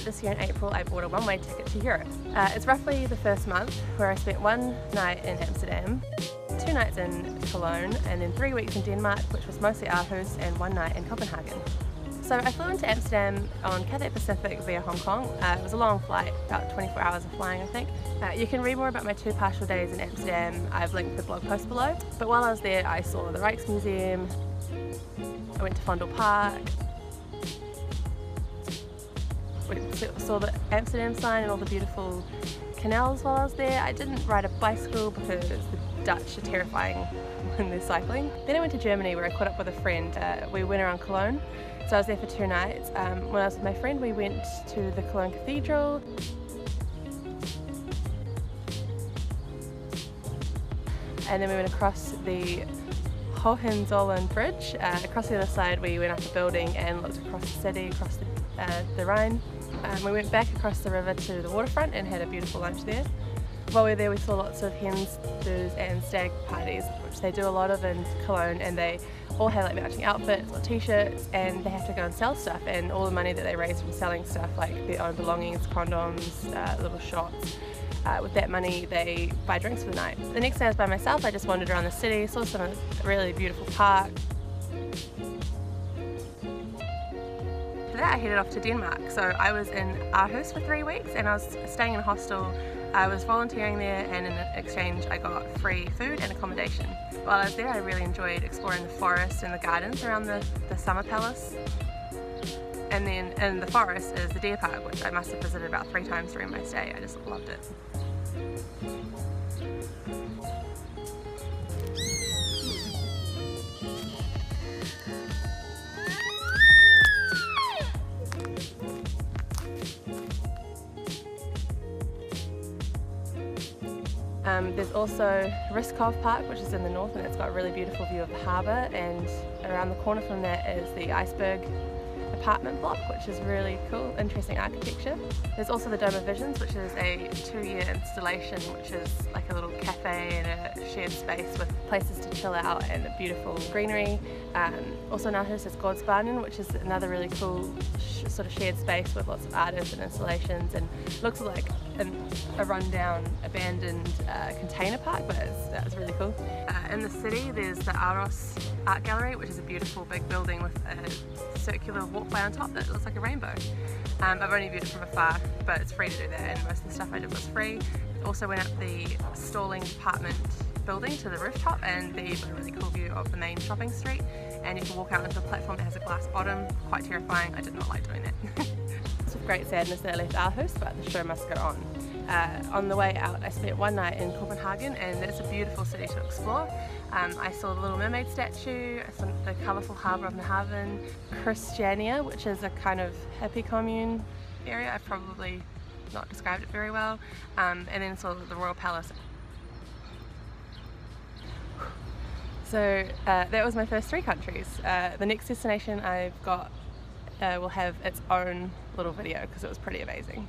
this year in April I bought a one-way ticket to Europe. It's roughly the first month where I spent one night in Amsterdam, 2 nights in Cologne, and then 3 weeks in Denmark, which was mostly Aarhus, and 1 night in Copenhagen. So I flew into Amsterdam on Cathay Pacific via Hong Kong. It was a long flight, about 24 hours of flying I think. You can read more about my 2 partial days in Amsterdam. I've linked the blog post below. But while I was there I saw the Rijksmuseum, I went to VONDELPARK, saw the Amsterdam sign and all the beautiful canals while I was there. I didn't ride a bicycle because the Dutch are terrifying when they're cycling. Then I went to Germany where I caught up with a friend. We went around Cologne, so I was there for 2 nights. When I was with my friend we went to the Cologne Cathedral. And then we went across the HOHENZOLLERN bridge. Across the other side we went up a building and looked across the city, across the Rhine. We went back across the river to the waterfront and had a beautiful lunch there. While we were there we saw lots of hens, do's and stag parties, which they do a lot of in Cologne, and they all have like matching outfits or t-shirts, and they have to go and sell stuff, and all the money that they raise from selling stuff like their own belongings, condoms, little shots, with that money they buy drinks for the night. The next day I was by myself. I just wandered around the city, saw some really beautiful parks. After that I headed off to Denmark. So I was in Aarhus for 3 weeks and I was staying in a hostel. I was volunteering there, and in exchange I got free food and accommodation. While I was there I really enjoyed exploring the forest and the gardens around the summer palace. And then in the forest is the deer park, which I must have visited about 3 times during my stay. I just loved it. There's also RISSKOV Park, which is in the north, and it's got a really beautiful view of the harbour, and around the corner from that is the ICEBERG apartment block, which is really cool, interesting architecture. There's also the Dome of Visions, which is a 2-year installation, which is like a little cafe and a shared space with places to chill out and a beautiful greenery. Also in Aarhus is GODSBANEN, which is another really cool sort of shared space with lots of artists and installations, and looks like a rundown, abandoned container park, but it's really cool. In the city there's the Aros Art Gallery, which is a beautiful big building with a circular walkway on top that looks like a rainbow. I've only viewed it from afar, but it's free to do that, and most of the stuff I did was free. Also went up the Stalling apartment building to the rooftop, and there you've got a really cool view of the main shopping street, and you can walk out onto a platform that has a glass bottom. Quite terrifying. I did not like doing that. It's with great sadness that I left Aarhus, but the show must go on. On the way out I spent 1 night in Copenhagen, and it's a beautiful city to explore. I saw the Little Mermaid statue, I saw the colourful harbour of Haven, CHRISTIANIA, which is a kind of hippie commune area. I've probably not described it very well, and then saw the Royal Palace. So that was my first 3 countries. The next destination I've got will have its own little video because it was pretty amazing.